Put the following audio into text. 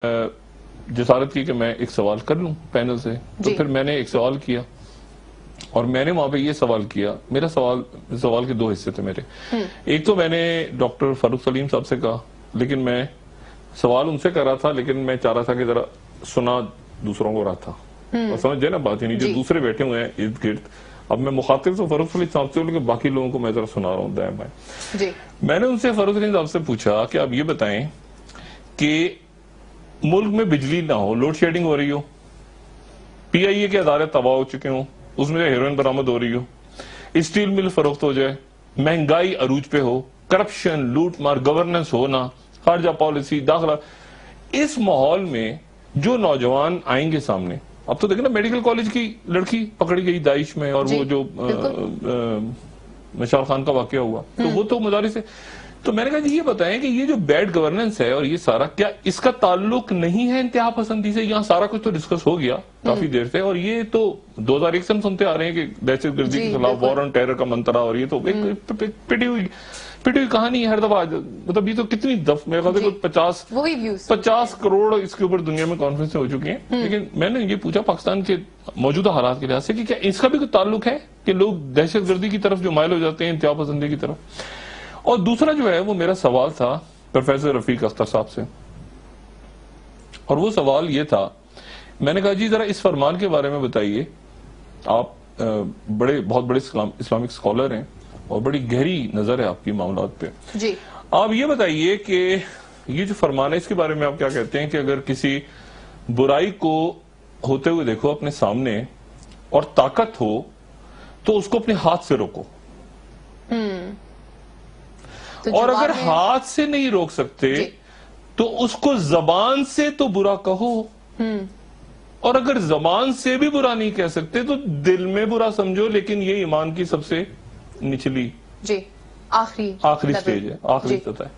جسارت کی کہ میں ایک سوال کر لوں پینل سے، تو پھر میں نے ایک سوال کیا اور میں نے وہاں پہ یہ سوال کیا. میرا سوال کے دو حصے تھے میرے. ایک تو میں نے ڈاکٹر فاروق سلیم صاحب سے کہا، لیکن میں سوال ان سے کر رہا تھا، لیکن میں چاہ رہا تھا کہ ذرا سنا دوسروں کو رہا تھا. اور سمجھ جائے نا بات، یعنی جو دوسرے بیٹھے ہوئے ہیں ارد گرد، اب میں مخاطب تو فاروق سلیم صاحب سے، لیکن باقی لوگوں کو میں ذرا سنا رہا ہوں دائیں بائیں. میں نے ان سے فاروق سلیم صاحب سے پوچھا کہ آپ یہ بتائیں کہ ملک میں بجلی نہ ہو، لوڈ شیڈنگ ہو رہی ہو، پی آئی اے کے ادارے تباہ ہو چکے ہوں، اس میں ہیروئن برآمد ہو رہی ہو، اسٹیل مل فروخت ہو جائے، مہنگائی عروج پہ ہو، کرپشن، لوٹ مار، گورننس ہو نہ، خارجہ پالیسی، داخلہ، اس ماحول میں جو نوجوان آئیں گے سامنے، اب تو دیکھیں نا میڈیکل کالج کی لڑکی پکڑی گئی داعش میں، اور وہ جو مشال خان کا واقعہ ہوا، تو وہ تو مدارس سے. تو میں نے کہا جی یہ بتائیں کہ یہ جو بیڈ گورننس ہے اور یہ سارا، کیا اس کا تعلق نہیں ہے انتہا پسندی سے؟ یہاں سارا کچھ تو ڈسکس ہو گیا کافی دیر سے، اور یہ تو 2001 سے ہم سنتے آ رہے ہیں کہ دہشت گردی کے خلاف وار آن ٹیرر کا منترا، اور یہ تو پٹی ہوئی کہانی ہے ہر دفعہ. مطلب یہ تو کتنی میرے خیال سے 50 کروڑ اس کے اوپر دنیا میں کانفرنسیں ہو چکی ہیں. لیکن میں نے یہ پوچھا پاکستان کے موجودہ حالات کے لحاظ سے کہ کیا اس کا بھی کوئی تعلق ہے کہ لوگ دہشت گردی کی طرف جو مائل ہو جاتے ہیں، انتہا پسندی کی طرف. اور دوسرا جو ہے وہ میرا سوال تھا پروفیسر رفیق اختر صاحب سے، اور وہ سوال یہ تھا، میں نے کہا جی ذرا اس فرمان کے بارے میں بتائیے، آپ بہت بڑے اسلامک اسکالر ہیں اور بڑی گہری نظر ہے آپ کی معاملات پہ. جی آپ یہ بتائیے کہ یہ جو فرمان ہے اس کے بارے میں آپ کیا کہتے ہیں کہ اگر کسی برائی کو ہوتے ہوئے دیکھو اپنے سامنے اور طاقت ہو تو اس کو اپنے ہاتھ سے روکو، اور اگر ہاتھ سے نہیں روک سکتے تو اس کو زبان سے تو برا کہو، اور اگر زبان سے بھی برا نہیں کہہ سکتے تو دل میں برا سمجھو. لیکن یہ ایمان کی سب سے نچلی آخری سٹیج ہے، آخری سطح ہے.